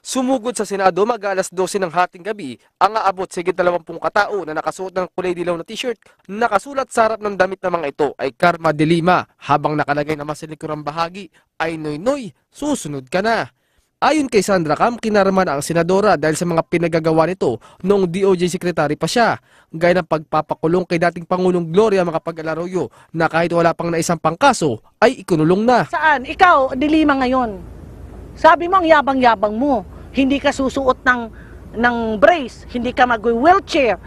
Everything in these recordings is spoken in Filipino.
Sumugod sa Senado mag-alas 12 ng hating gabi ang aabot sa higit 20 katao na nakasuot ng kulay dilaw na t-shirt. Nakasulat sa harap ng damit na mga ito ay Karma de Lima, habang nakalagay naman sa likurang bahagi ay Noy Noy, susunod ka na. Ayon kay Sandra Cam, kinarma na ang senadora dahil sa mga pinagagawa nito noong DOJ Secretary pa siya, gaya ng pagpapakulong kay dating Pangulong Gloria Macapagal-Arroyo na kahit wala pang naisampang kaso ay ikunulong na. Saan? Ikaw, de Lima ngayon. Sabi mo ang yabang-yabang mo. Hindi ka susuot ng brace, hindi ka mag-wheelchair.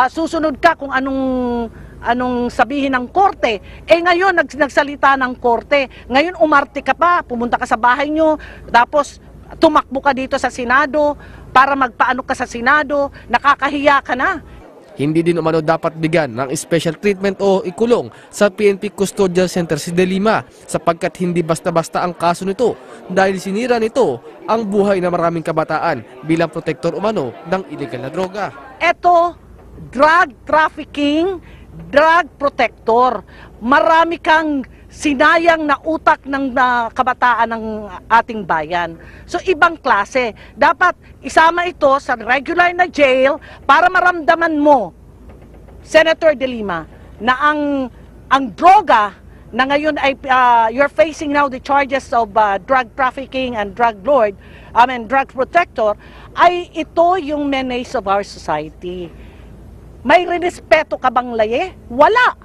Susunod ka kung anong sabihin ng korte. Ngayon nagsalita ng korte. Ngayon umarte ka pa, pumunta ka sa bahay nyo, tapos tumakbo ka dito sa Senado para magpaano ka sa Senado, nakakahiya ka na. Hindi din umano dapat bigyan ng special treatment o ikulong sa PNP Custodial Center si De Lima sapagkat hindi basta-basta ang kaso nito dahil sinira nito ang buhay ng maraming kabataan bilang protektor umano ng illegal na droga. Ito, drug trafficking, drug protector. Marami kang sinayang na utak ng kabataan ng ating bayan. So ibang klase. Dapat isama ito sa regular na jail para maramdaman mo, Senator De Lima, na ang droga na ngayon ay you're facing now the charges of drug trafficking and drug protector, ay ito yung menace of our society. May respeto ka bang laye? Wala.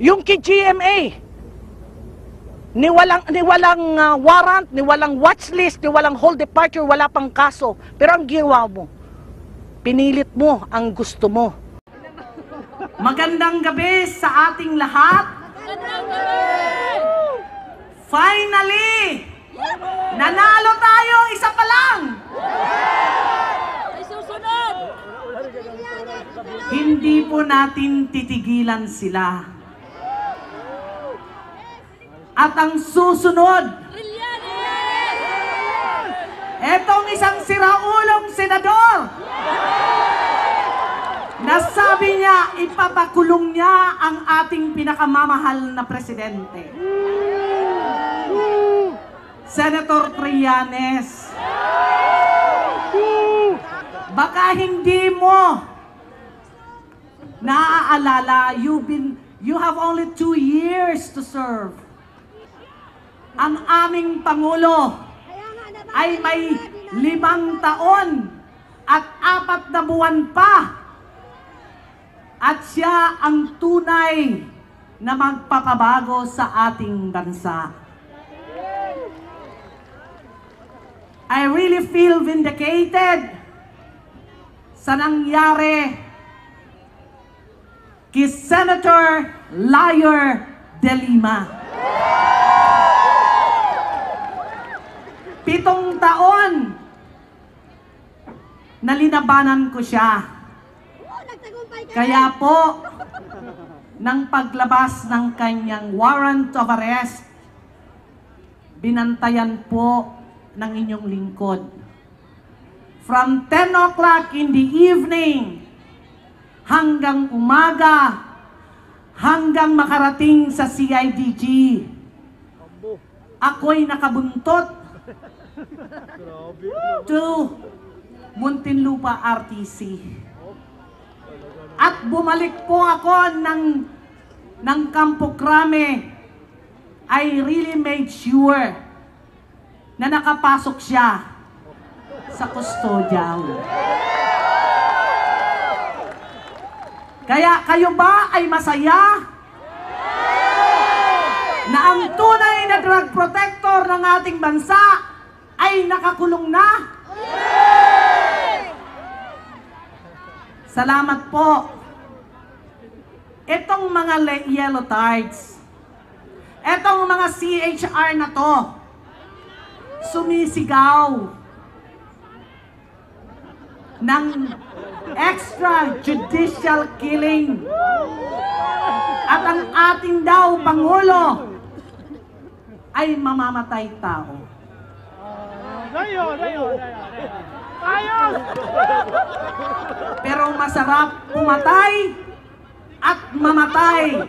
Yung kay GMA, ni walang warrant, ni walang watchlist, ni walang hold departure, wala pang kaso. Pero ang ginawa mo, pinilit mo ang gusto mo. Magandang gabi sa ating lahat. Magandang gabi! Finally! Nanalo tayo, isa pa lang! Ay susunod! Hindi po natin titigilan sila. At ang susunod, etong isang siraulong senador, nasabi niya, ipapakulong niya ang ating pinakamamahal na presidente. Senator Trillanes, baka hindi mo naaalala, you have only 2 years to serve. Ang aming Pangulo ay may 5 taon at 4 na buwan pa. At siya ang tunay na magpapabago sa ating bansa. I really feel vindicated sa nangyari kay Senator Liar De Lima. 7 taon na linabanan ko siya. Kaya po, nang paglabas ng kanyang warrant of arrest, binantayan po ng inyong lingkod. From 10 o'clock in the evening, hanggang umaga, hanggang makarating sa CIDG, ako'y nakabuntot to Muntinlupa RTC. At bumalik po ako ng Campo Crame. I really made sure na nakapasok siya sa custodial. Kaya kayo ba ay masaya na ang tunay na drug protector ng ating bansa ay nakakulong na? Salamat po. Itong mga yellow tards, itong mga CHR na to, sumisigaw ng extrajudicial killing. At ang ating daw Pangulo ay mamamatay tao. Pero masarap pumatay at mamatay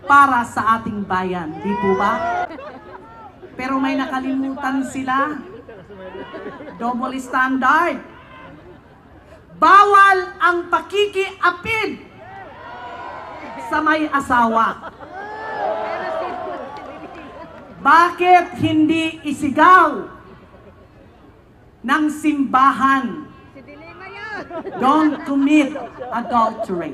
para sa ating bayan, di po ba? Pero may nakalimutan sila. Double standard. Bawal ang pakikiapid sa may asawa. Bakit hindi isigaw ng simbahan? Don't commit adultery.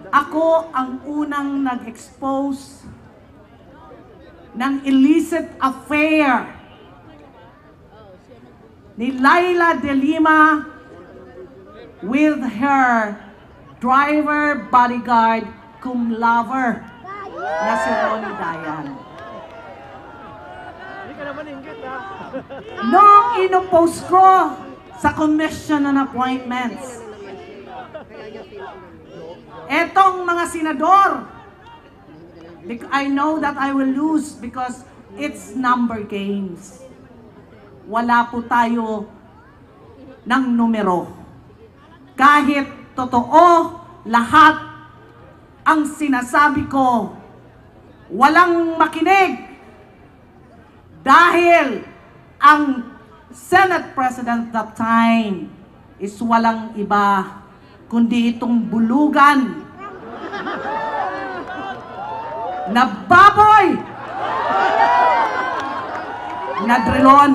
Ako ang unang nag-expose ng illicit affair ni Laila de Lima with her driver, bodyguard, cum lover na si Ronnie Dayan. Noong inopost ko sa Commission on Appointments, etong mga senador, I know that I will lose because it's number games. Wala po tayo ng numero. Kahit totoo lahat ang sinasabi ko, walang makinig dahil ang Senate President that time is walang iba kundi itong bulugan na baboy na drilon.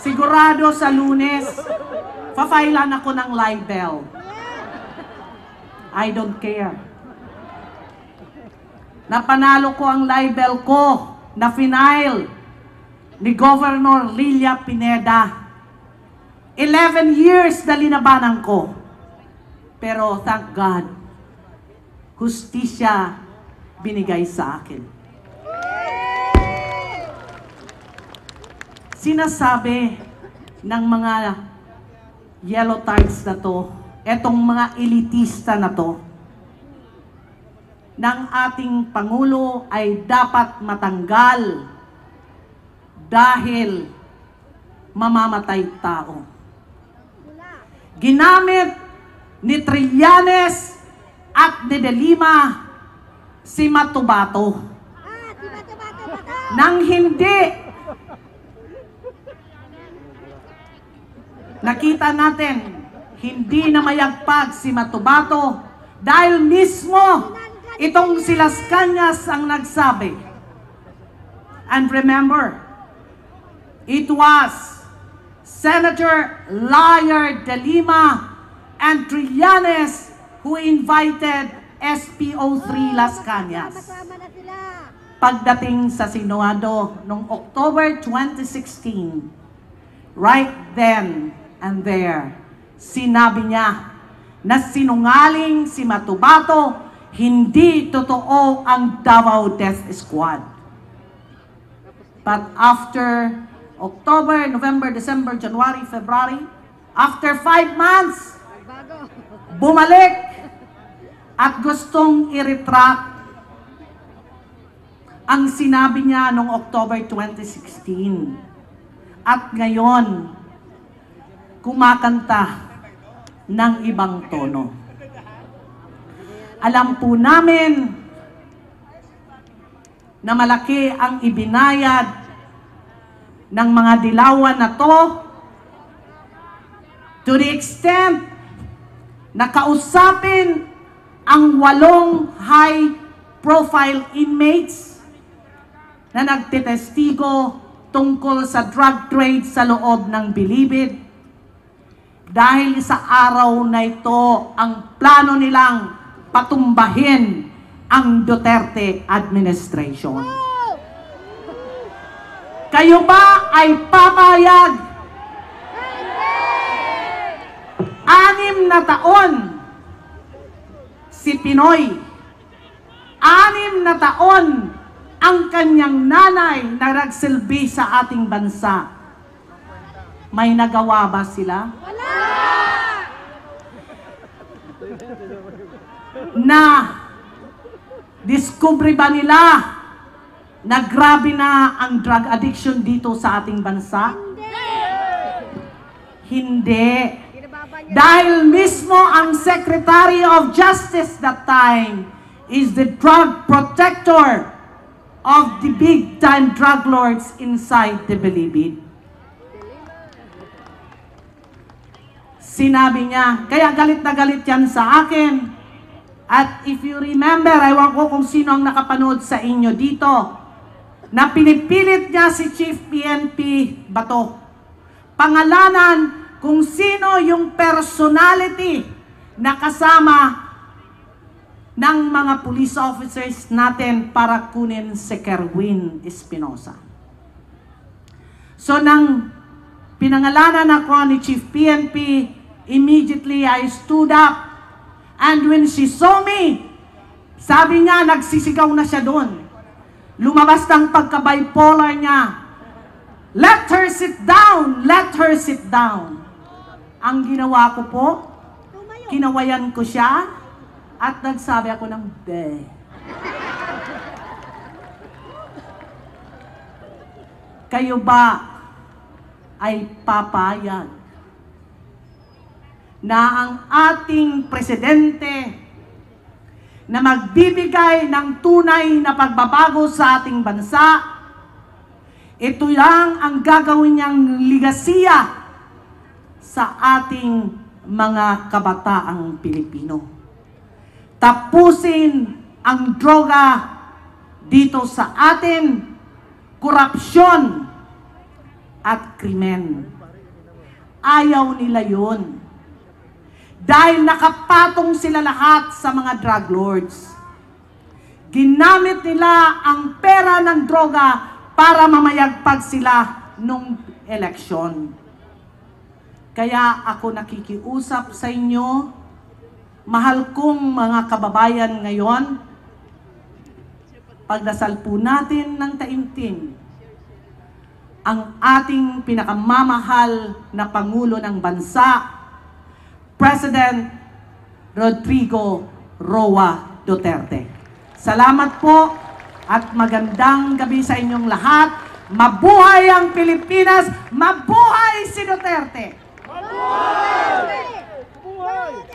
Sigurado sa Lunes, fa-filean ako ng libel. I don't care. Napanalo ko ang libel ko na final ni Governor Lilia Pineda. 11 years na linabanan ko. Pero thank God, hustisya binigay sa akin. Sinasabi ng mga yellow tags na to, etong mga elitista na to, ng ating Pangulo ay dapat matanggal dahil mamamatay tao. Ginamit ni Trillanes at ni De Lima si Matubato. Nang hindi nakita natin, hindi na mayagpag si Matubato dahil mismo itong si Las Cañas ang nagsabi. And remember, it was Senator Liar de Lima and Trillanes who invited SPO3 Las Cañas. Pagdating sa Senado noong October 2016, right then and there, sinabi niya na sinungaling si Matubato, hindi totoo ang Davao Death Squad. But after October, November, December, January, February, after 5 months, bumalik at gustong i-retract ang sinabi niya noong October 2016. At ngayon, kumakanta ng ibang tono. Alam po namin na malaki ang ibinayad ng mga dilawan na to to the extent na kausapin ang 8 high-profile inmates na nagtetestigo tungkol sa drug trade sa loob ng Bilibid. Dahil sa araw na ito, ang plano nilang patumbahin ang Duterte administration. Kayo ba ay papayag? 6 na taon si Pinoy. 6 na taon ang kanyang nanay na nagsilbi sa ating bansa. May nagawa ba sila? Wala! Na discovery ba nila na grabe na ang drug addiction dito sa ating bansa? Hindi. Dahil mismo ang Secretary of Justice that time, is the drug protector of the big-time drug lords inside the Bilibid. Sinabi niya, kaya galit na galit yan sa akin. At if you remember, ewan ko kung sino ang nakapanood sa inyo dito, na pinipilit niya si Chief PNP Bato. Pangalanan kung sino yung personality na kasama ng mga police officers natin para kunin si Kerwin Espinosa. So nang pinangalanan ako ni Chief PNP, immediately I stood up. And when she saw me, sabi niya, nagsisigaw na siya doon. Lumabas ng pagka-bipolar niya. Let her sit down! Let her sit down! Ang ginawa ko po, kinawayan ko siya, at nagsabi ako ng be. Kayo ba ay papayag na ang ating presidente na magbibigay ng tunay na pagbabago sa ating bansa, ito lang ang gagawin niyang ligasiya sa ating mga kabataang Pilipino. Tapusin ang droga dito sa atin, korupsyon at krimen. Ayaw nila yun. Dahil nakapatong sila lahat sa mga drug lords. Ginamit nila ang pera ng droga para mamayagpag sila nung eleksyon. Kaya ako nakikiusap sa inyo, mahal kong mga kababayan ngayon, pagdasal po natin ng taimtim ang ating pinakamamahal na Pangulo ng Bansa, President Rodrigo Roa Duterte. Salamat po at magandang gabi sa inyong lahat. Mabuhay ang Pilipinas! Mabuhay si Duterte! Mabuhay! Mabuhay!